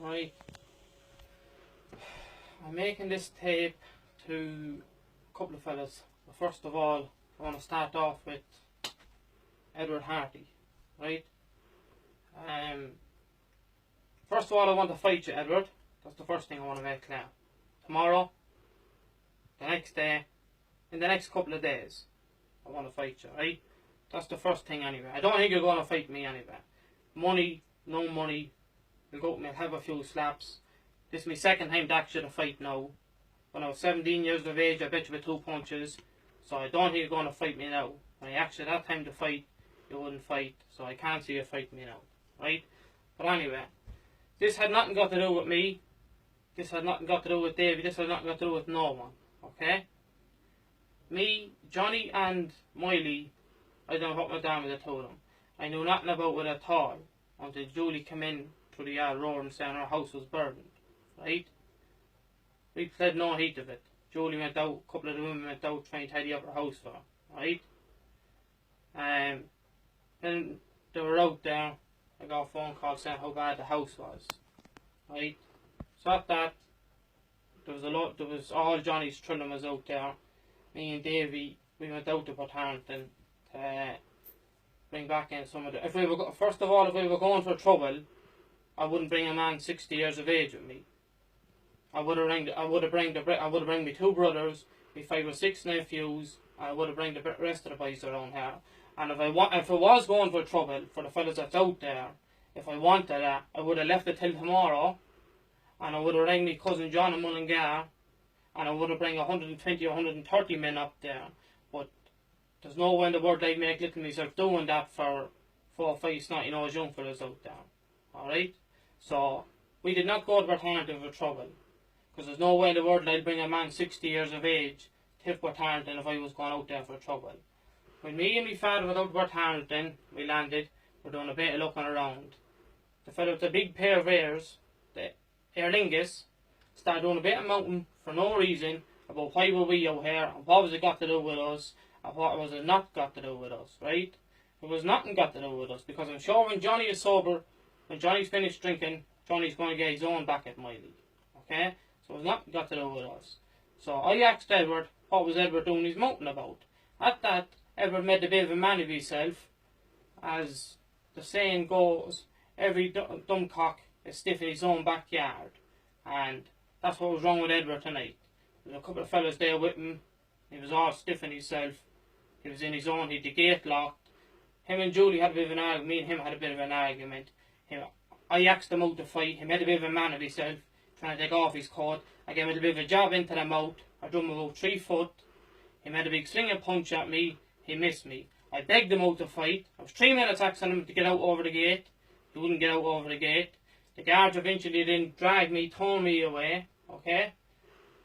Right, I'm making this tape to a couple of fellas. But first of all, I want to start off with Edward Harty. Right. First of all, I want to fight you, Edward. That's the first thing I want to make clear. Tomorrow, the next day, in the next couple of days, I want to fight you, right? That's the first thing anyway. I don't think you're going to fight me anyway. Money, no money, we'll go and have a few slaps. This is my second time to actually fight now. When I was 17 years of age, I bet you with 2 punches. So I don't think you're going to fight me now. When I actually had time to fight, you wouldn't fight. So I can't see you fight me now, right? But anyway, this had nothing got to do with me. This had nothing got to do with Davey. This had nothing got to do with no one, okay? Me, Johnny and Miley, I don't know what went down with the two of them. I knew nothing about it at all until Julie came in through the yard roaring saying her house was burned, right? We played no heat of it. Julie went out, a couple of the women went out trying to tidy up her house for her, right? Then they were out there. I got a phone call saying how bad the house was, right? So at that, there was all Johnny's children was out there. Me and Davey, we went out to Portarlington to bring back in some of the. First of all, if we were going for trouble, I wouldn't bring a man 60 years of age with me. I would have bring me 2 brothers, me 5 or 6 nephews. I would have bring the rest of the boys around here. And if I was going for trouble for the fellas that's out there, if I wanted that, I would have left it till tomorrow, and I would have rang me cousin John in Mullingar, and I would have bring 120 or 130 men up there. But there's no way in the world I'd make little myself doing that for 4 or 5 snotty-nosed young fellas out there. Alright? So, we did not go to Portarlington for trouble. Because there's no way in the world I'd bring a man 60 years of age to Portarlington if I was going out there for trouble. When me and my father went out to Portarlington, we landed, we're doing a bit of looking around. The fellow with the big pair of ears, the Aer Lingus, started doing a bit of mountain for no reason about why were we out here and what was it got to do with us and what was it not got to do with us, right? It was nothing got to do with us, because I'm sure when Johnny is sober, when Johnny's finished drinking, Johnny's going to get his own back at Miley, okay? So it was nothing got to do with us. So I asked Edward what was Edward doing his mountain about. At that, Edward made a bit of a man of himself. As the saying goes, every dumb cock is stiff in his own backyard. And that's what was wrong with Edward tonight. There was a couple of fellas there with him. He was all stiff in himself. He was in his own. He had the gate locked. Him and Julie had a bit of an argument. Me and him had a bit of an argument. I asked him out to fight. He made a bit of a man of himself, trying to take off his coat. I gave him a bit of a jab into the mouth. I drew him about 3 foot. He made a big slinging punch at me. He missed me. I begged him out to fight. I was 3 minutes asking him to get out over the gate. He wouldn't get out over the gate. The guards eventually didn't drag me, tore me away. Okay?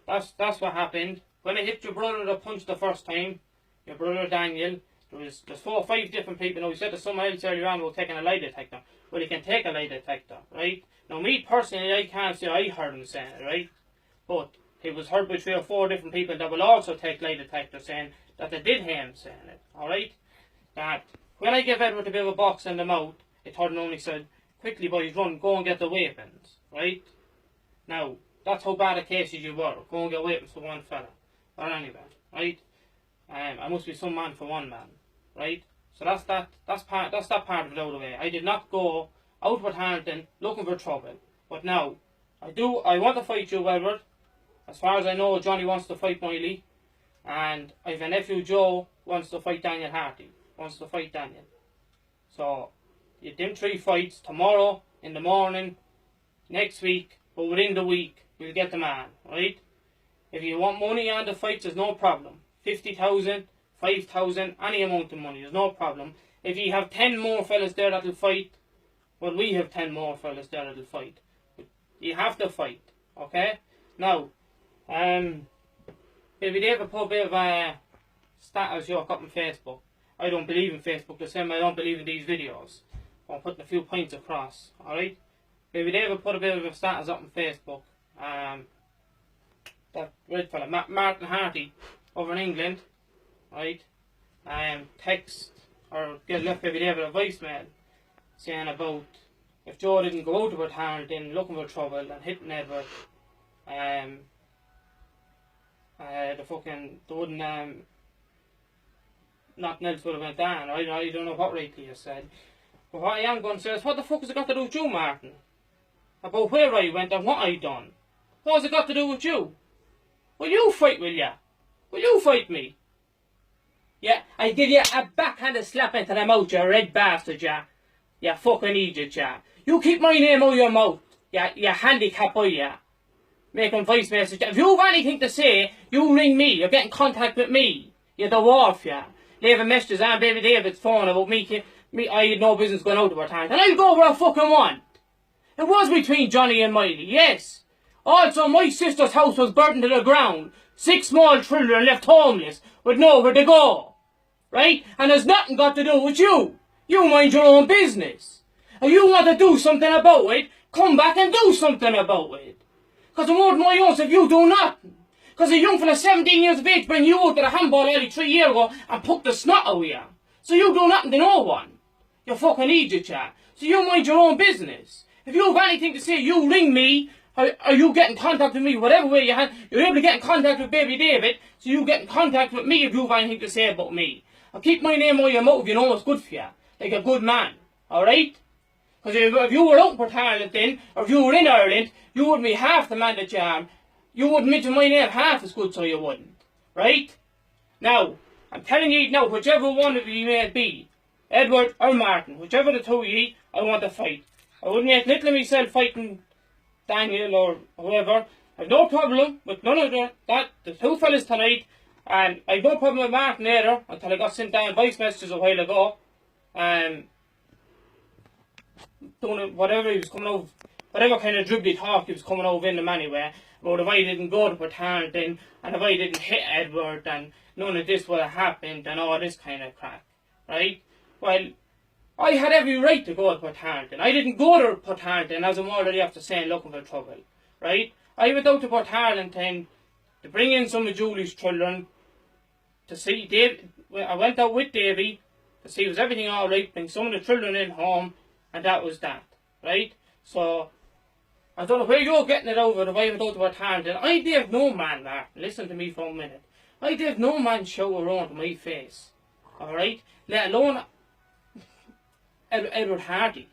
That's what happened. When I hit your brother the punch the first time, your brother Daniel, there's 4 or 5 different people. Now, he said to someone else earlier on about taking a lie detector. Well, he can take a lie detector, right? Now, me personally, I can't say I heard him saying it, right? But he was heard by 3 or 4 different people that will also take lie detector saying that they did hear him saying it, alright? That when I gave Edward a bit of a box in the mouth, it turned and only said, quickly boys, run, go and get the weapons, right? Now, that's how bad a case you were. Go and get weapons for one fella. Or anyway, right? I must be some man for one man, right? So that's that part of it out of the way. I did not go out with Harrington looking for trouble. But now, I want to fight you, Edward. As far as I know, Johnny wants to fight Miley. And I have a nephew, Joe, wants to fight Daniel Harty. Wants to fight Daniel. So, you them 3 fights tomorrow, in the morning, next week, but within the week, we'll get the man, right? If you want money on the fights, there's no problem. 50,000, 5,000, any amount of money, there's no problem. If you have 10 more fellas there that'll fight, well, we have 10 more fellas there that'll fight. But you have to fight, okay? Now, maybe they ever put a bit of a status joke up on Facebook. I don't believe in Facebook the same I don't believe in these videos. I'm putting a few points across, alright? Maybe they ever put a bit of a status up on Facebook. That red fella, Martin Harty, over in England, right? Text or get left maybe they have a voicemail saying about if Joe didn't go out of her town then looking for trouble and hitting Edward, they wouldn't, nothing else would have went down. I don't know what rightly you said. But what I am going to say is, what the fuck has it got to do with you, Martin? About where I went and what I done? What has it got to do with you? Will you fight, will ya? Will you fight me? Yeah, I give you a backhanded slap into the mouth, you red bastard, ya. You fucking idiot, ya. You keep my name out of your mouth, you handicap boy, ya. Making voice messages. If you have anything to say, you ring me. You get in contact with me. You're the dwarf, ya. Leaving messages on baby David's phone about me. I had no business going out of her time. And I'll go where I fucking want. It was between Johnny and Miley, yes. Also, my sister's house was burnt to the ground. 6 small children left homeless with nowhere to go. Right? And there's nothing got to do with you. You mind your own business. If you want to do something about it, come back and do something about it. Because it won't my own if you do nothing. Because a young fella 17 years of age bring you out to the handball alley 3 years ago and put the snot out of you. So you do nothing to no one. You fucking idiot, ya. So you mind your own business. If you have anything to say, you ring me. Or you get in contact with me, whatever way you have. You're able to get in contact with baby David, so you get in contact with me if you have anything to say about me. I'll keep my name on your mouth if you know what's good for you. Like a good man. Alright? Because if you were out for Ireland then, or if you were in Ireland, you wouldn't be half the man that you are. You wouldn't mention my name half as good, so you wouldn't. Right? Now, I'm telling you now, whichever one of you may be, Edward or Martin, whichever the two of you, I want to fight. I wouldn't make little of myself fighting Daniel or whoever. I've no problem with none of that. The two fellas tonight, and I've no problem with Martin either until I got sent down voice messages a while ago. Whatever he was coming over, whatever kind of dribbly talk he was coming over in them anyway. About if I didn't go to Portarlington and if I didn't hit Edward and none of this would have happened and all this kind of crap, right? Well, I had every right to go to Portarlington. I didn't go to Portarlington as I'm already after saying looking for trouble, right? I went out to Portarlington to bring in some of Julie's children to see Dave. I went out with Davy to see was everything all right, bring some of the children in home, and that was that, right? So I don't know where you're getting it over if I went out to Portarlington. I gave no man that. Listen to me for a minute. I gave no man show around my face, all right? Let alone Edward Harty.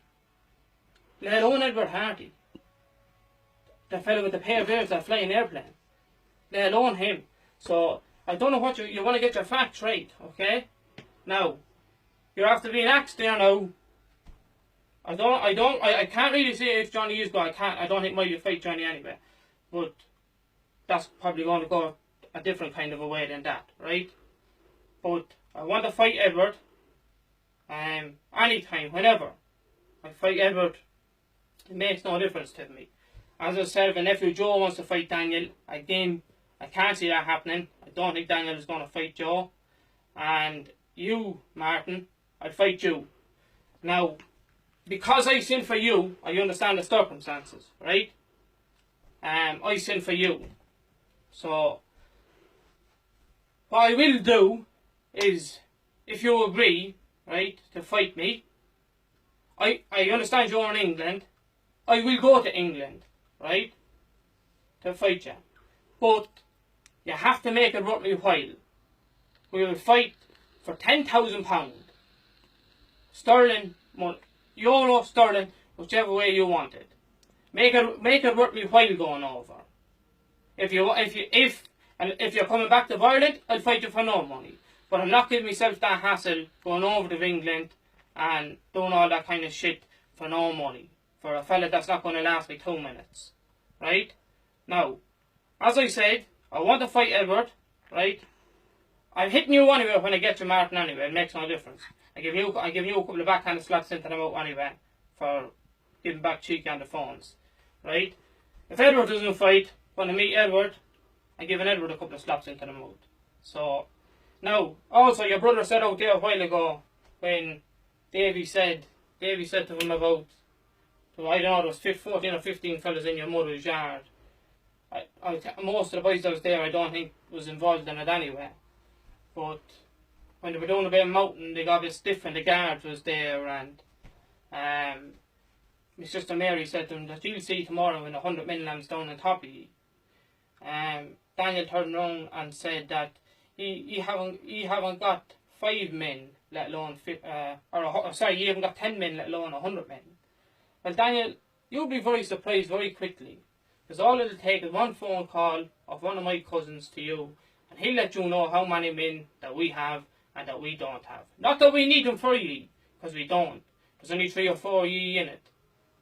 Let alone Edward Harty. The fellow with the pair of ears that fly an airplane. Let alone him. So, I don't know what you want to get your facts right, okay? Now, you're after being axed there now. I can't really say if Johnny is going. I don't think Miley will fight Johnny anyway. But that's probably going to go a different kind of a way than that, right? But I want to fight Edward. Anytime, whenever I fight Edward, it makes no difference to me. As I said, if a nephew Joe wants to fight Daniel, again, I can't see that happening. I don't think Daniel is going to fight Joe. And you, Martin, I'd fight you. Now, because I sin for you, I understand the circumstances, right? I sin for you. So, what I will do is, if you agree, right, to fight me, I understand you're in England. I will go to England, right, to fight you. But you have to make it worth my while. We will fight for £10,000. Sterling, euro, sterling, whichever way you want it. Make it worth my while going over. If you're coming back to Ireland, I'll fight you for no money. But I'm not giving myself that hassle going over to England and doing all that kind of shit for no money. For a fella that's not going to last me 2 minutes. Right? Now, as I said, I want to fight Edward. Right? I'm hitting you anyway when I get to Martin anyway. It makes no difference. I'm giving you a couple of backhanded slaps into them out anyway. For giving back cheeky on the phones. Right? If Edward doesn't fight, when I meet Edward, I'm giving Edward a couple of slaps into the mouth. So, now, also your brother said out there a while ago when Davy said to him about, I don't know, there was 14 or 15 fellas in your mother's yard. Most of the boys that was there I don't think was involved in it anyway. But when they were doing a bit of mountain, they got a bit stiff and the guard was there and my sister Mary said to him that you'll see tomorrow when 100 men lands down on top of you. Daniel turned around and said that he haven't got 5 men, let alone you haven't got 10 men, let alone 100 men. Well, Daniel, you'll be very surprised very quickly, because all it'll take is one phone call of one of my cousins to you, and he'll let you know how many men that we have and that we don't have. Not that we need them for ye, because we don't. There's only 3 or 4 ye in it.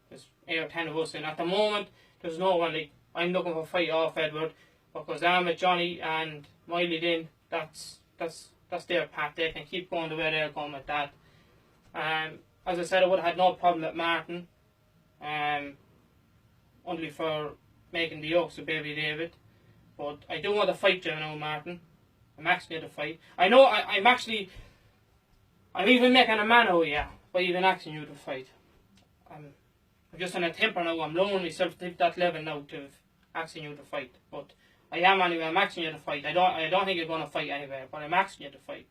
There's 8 or 10 of us in. At the moment, there's no one. Like, I'm looking for a fight off Edward, because I'm with Johnny and Miley then. That's their path. They can keep going the way they're going with that. As I said, I would have had no problem with Martin. Only for making the yokes with Baby David. But I do want to fight you now, Martin. I'm asking you to fight. I know I'm even making a man out of you by even asking you to fight. I'm just in a temper now. I'm lowering myself to that level now to asking you to fight. But I am anyway. I'm asking you to fight. I don't think you're going to fight anyway, but I'm asking you to fight.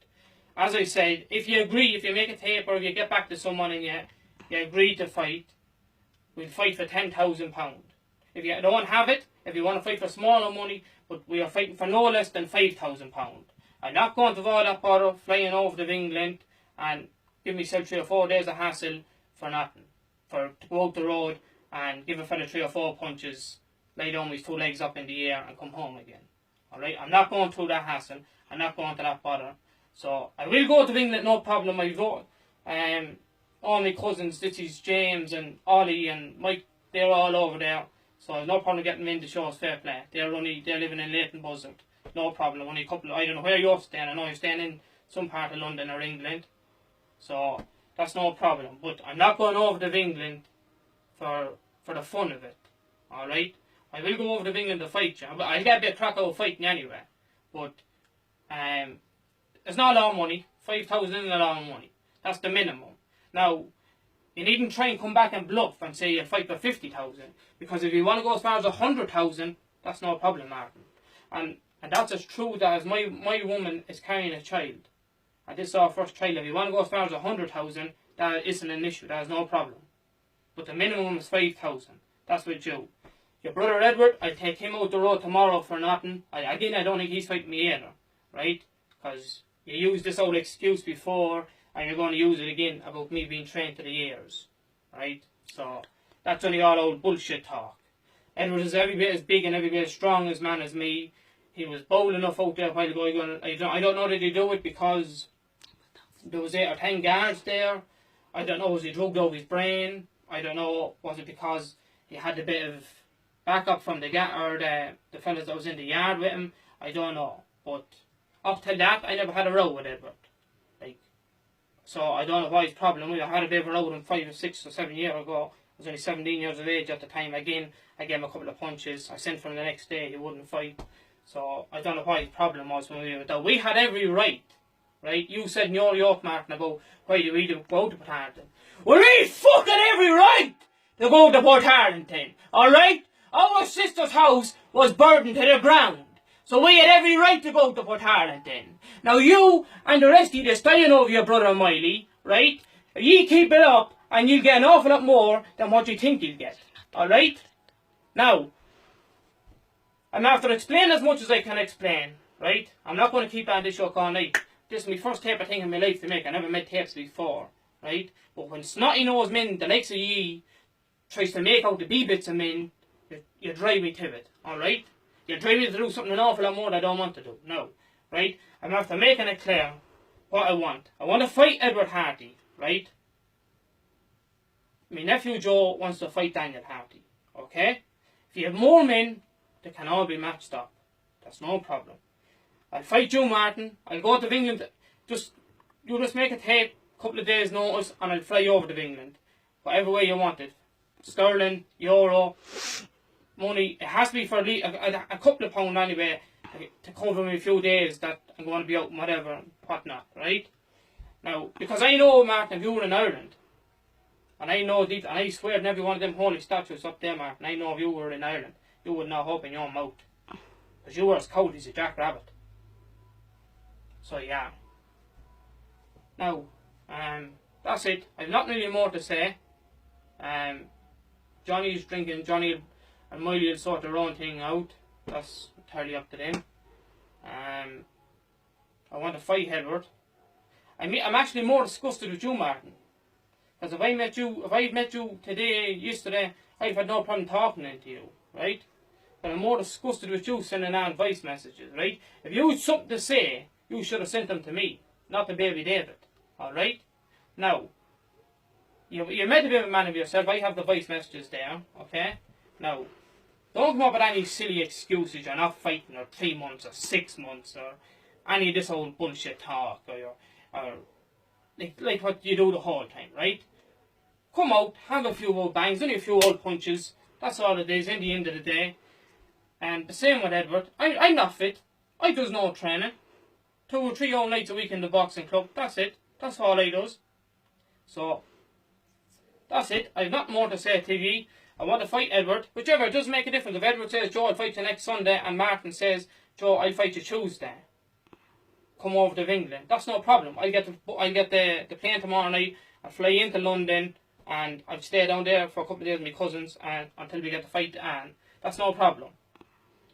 As I said, if you agree, if you make a tape or if you get back to someone and you agree to fight, we'll fight for £10,000. If you don't have it, if you want to fight for smaller money, but we are fighting for no less than £5,000. I'm not going to have all that bother flying over to England and give myself 3 or 4 days of hassle for nothing. To go out the road and give a fella 3 or 4 punches, lay down with 2 legs up in the air and come home again. Alright, I'm not going through that hassle. I'm not going to that bother. So I will go to England, no problem. I vote. All my cousins, this is James and Ollie and Mike, they're all over there. So there's no problem getting them in the show's fair play. They're living in Leighton Buzzard. No problem. Only a couple I don't know where you're staying. I know you're staying in some part of London or England. So that's no problem. But I'm not going over to England for the fun of it. Alright? I will go over to England to fight you. I'll get a bit of crack out fighting anyway. But it's not a lot of money. 5,000 isn't a lot of money. That's the minimum. Now, you needn't try and come back and bluff and say you'll fight for 50,000. Because if you want to go as far as 100,000, that's no problem, Martin. And that's as true that as my woman is carrying a child. And this is our first child. If you want to go as far as 100,000, that isn't an issue. That is no problem. But the minimum is 5,000. That's with you. Your brother Edward, I'll take him out the road tomorrow for nothing. I don't think he's fighting me either. Right? Because you used this old excuse before, and you're going to use it again about me being trained to the ears. Right? So, that's only all old bullshit talk. Edward is every bit as big and every bit as strong as man as me. He was bold enough out there a while ago. I don't know that he do it because there was 8 or 10 guards there. I don't know, was he drugged over his brain? I don't know, was it because he had a bit of backup from the fellas that was in the yard with him? I don't know. But up till that, I never had a row with Edward. So I don't know what his problem was. I had a bit of a row with him 5 or 6 or 7 years ago. I was only 17 years of age at the time. Again, I gave him a couple of punches. I sent for him the next day. He wouldn't fight. So I don't know what his problem was when we were there. We had every right. Right? You said in your York, Martin, about why do we go to Port Harrington. Well, we fucking every right to go to Port Harrington. Alright? Our sister's house was burdened to the ground. So we had every right to go to Port Harrington. Now you and the rest of you staying over your brother Miley, right? You keep it up and you'll get an awful lot more than what you think you'll get. Alright? Now, I'm after explaining as much as I can explain, right? I'm not going to keep on this show all night. This is my first tape I think in my life to make. I never made tapes before, right? But when snotty-nosed men, the likes of ye, tries to make out the B-bits of men, you drive me to it, alright? You drive me to do something an awful lot more that I don't want to do. No, right? I'm after making it clear what I want. I want to fight Edward Harty, right? My nephew Joe wants to fight Daniel Harty, okay? If you have more men, they can all be matched up. That's no problem. I'll fight you, Martin. I'll go to England. You just make a tape, couple of days notice, and I'll fly over to England. Whatever way you want it. Sterling, euro, money. It has to be for a couple of pounds anyway to cover me a few days that I'm going to be out and whatever and whatnot, right? Now, because I know, Martin, if you were in Ireland, and I know deep, and I swear in every one of them holy statues up there, Martin, I know if you were in Ireland, you would not open your mouth. Because you were as cold as a jackrabbit. So, yeah. Now, that's it. I've not really more to say. Johnny's drinking, Johnny and Miley will sort their own thing out. That's entirely up to them. I want to fight Edward. I'm actually more disgusted with you, Martin. Because if I met you today, yesterday, I've had no problem talking to you, right? But I'm more disgusted with you sending out voice messages, right? If you had something to say, you should have sent them to me, not to baby David, alright? Now, you made a bit of a man of yourself. I have the voice messages there, okay? Now, don't come up with any silly excuses. You're not fighting, or 3 months, or 6 months, or any of this old bullshit talk, or like what you do the whole time, right? Come out, have a few old bangs, only a few old punches. That's all it is in the end of the day. And the same with Edward. I'm not fit. I does no training. 2 or 3 whole nights a week in the boxing club. That's it. That's all I does. So, that's it. I've nothing more to say to you. I want to fight Edward. Whichever, it doesn't make a difference. If Edward says, Joe, I'll fight you next Sunday, and Martin says, Joe, I'll fight you Tuesday, come over to England. That's no problem. I'll get the plane tomorrow night. I'll fly into London, and I'll stay down there for a couple of days with my cousins and until we get the fight to Anne. That's no problem.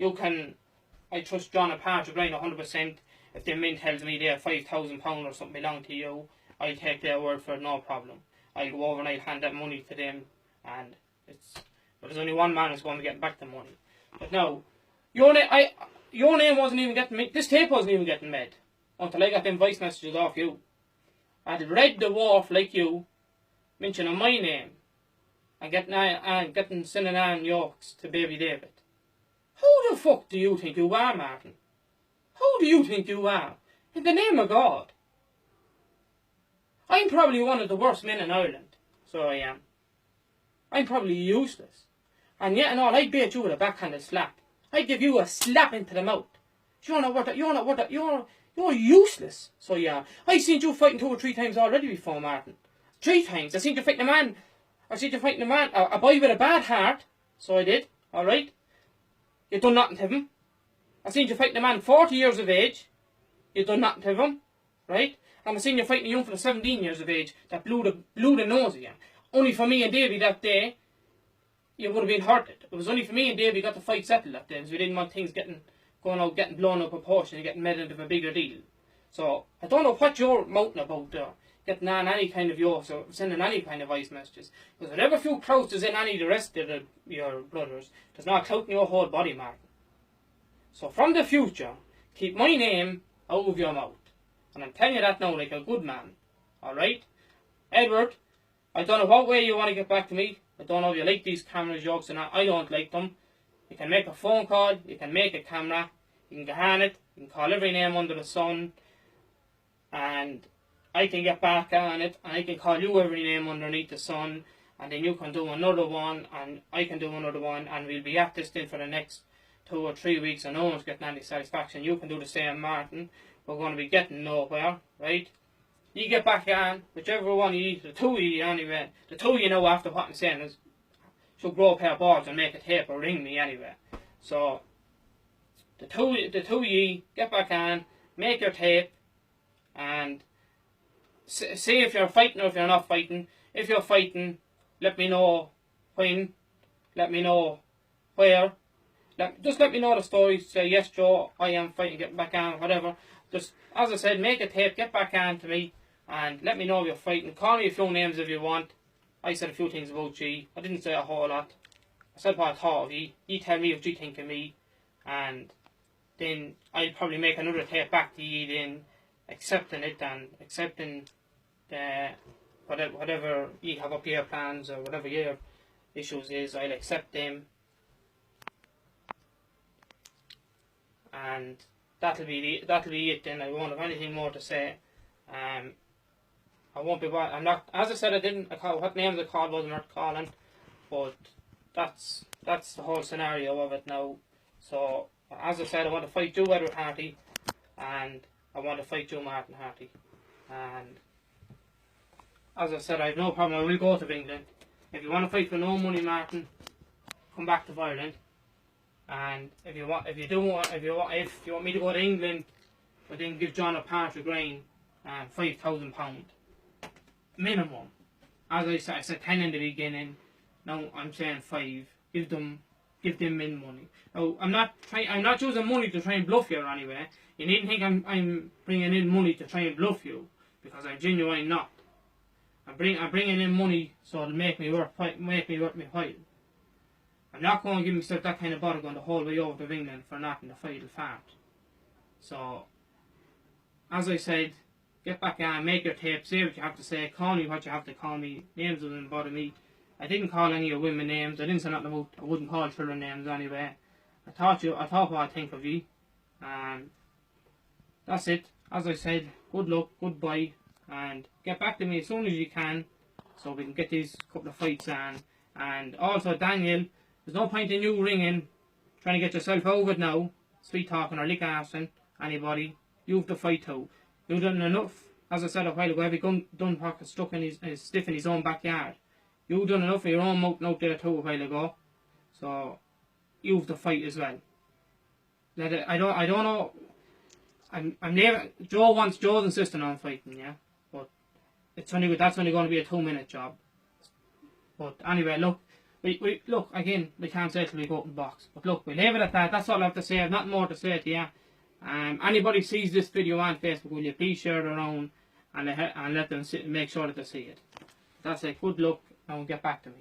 I trust John and Patrick Ryan 100%. If the mint tells me they have £5,000 or something belong to you, I'll take their word for it, no problem. I'll go over and I'll hand that money to them, but there's only one man who's going to get back the money. But no, your name wasn't even getting made. This tape wasn't even getting made until I got them voice messages off you. I'd read the wharf like you, mentioning my name, and sending on yokes to baby David. Who the fuck do you think you are, Martin? Who do you think you are? In the name of God. I'm probably one of the worst men in Ireland. So I am. I'm probably useless. And yet and all, I'd beat you with a backhanded slap. I'd give you a slap into the mouth. You're useless. So yeah. I've seen you fighting 2 or 3 times already before, Martin. 3 times. I seen you fighting a man. A boy with a bad heart. So I did. Alright. You done nothing to him. I seen you fighting a man 40 years of age. You done nothing to him. Right? And I seen you fighting a young for 17 years of age that blew the nose of you. Only for me and Davey that day, you would have been hurted. It was only for me and Davey got the fight settled that day, because we didn't want things getting blown out of proportion and getting made into a bigger deal. So I don't know what you're mouthing about there, getting on any kind of yours or sending any kind of voice messages. Because whatever few clouts is in any of the rest of your brothers, there's not a clout in your whole body, Martin. So from the future, keep my name out of your mouth. And I'm telling you that now like a good man. Alright? Edward, I don't know what way you want to get back to me. I don't know if you like these camera jokes or not. I don't like them. You can make a phone call. You can make a camera. You can get on it. You can call every name under the sun. And I can get back on it. And I can call you every name underneath the sun. And then you can do another one. And I can do another one. And we'll be at this thing for the next 2 or 3 weeks. And no one's getting any satisfaction. You can do the same, Martin. We're going to be getting nowhere. Right? You get back on, whichever one you eat, the 2 of you anyway. The 2 of you know after what I'm saying is, should grow a pair of balls and make a tape or ring me anyway. So, the two of you get back on, make your tape, and see if you're fighting or if you're not fighting. If you're fighting, let me know when, let me know where. Just let me know the story. Say, yes, Joe, I am fighting, get back on, whatever. Just, as I said, make a tape, get back on to me, and let me know if you're fighting. Call me a few names if you want. I said a few things about you. I didn't say a whole lot. I said what I thought of you. You tell me what you think of me, and then I'll probably make another tape back to you, then accepting it and accepting the whatever you have up your plans or whatever your issues is. I'll accept them, and that'll be it. Then I won't have anything more to say. I won't be. I'm not. As I said, I didn't. What names I called wasn't worth calling, but that's the whole scenario of it now. So as I said, I want to fight you, Edward Harty, and I want to fight you, Martin Harty. And as I said, I have no problem. I will go to England. If you want to fight for no money, Martin, come back to Ireland. And if you want me to go to England, but then give John a Patrick Ryan £5,000 minimum. As I said 10 in the beginning, Now I'm saying 5. Give them in money. Now I'm not using money to try and bluff you or anyway. You needn't think I'm bringing in money to try and bluff you, because I'm genuinely not. I'm bringing in money so it'll make me worth my while. I'm not going to give myself that kind of bother going the whole way over to England for nothing to fight the fart. So, as I said, get back on, make your tape, say what you have to say, call me what you have to call me. Names doesn't bother me. I didn't call any of women names. I didn't say nothing about. I wouldn't call children names anyway. I thought what I think of you. That's it. As I said, good luck, goodbye, and get back to me as soon as you can, so we can get these couple of fights on. And also, Daniel, there's no point in you ringing, trying to get yourself out of it now, sweet talking or lick arsing anybody. You have to fight too. You've done enough. As I said a while ago, every gun pocket stuck in his stiff in his own backyard. You've done enough of your own mouth out there too a while ago. So you have to fight as well. I don't know. I'm never. Joe's insisting on fighting, yeah. But that's only going to be a 2-minute job. But anyway, look. We look again. We can't say till we go out and box. But look, we leave it at that. That's all I have to say. I've nothing more to say to you. Anybody sees this video on Facebook, will you please share it around and let them make sure that they see it. That's it. Good luck, and get back to me.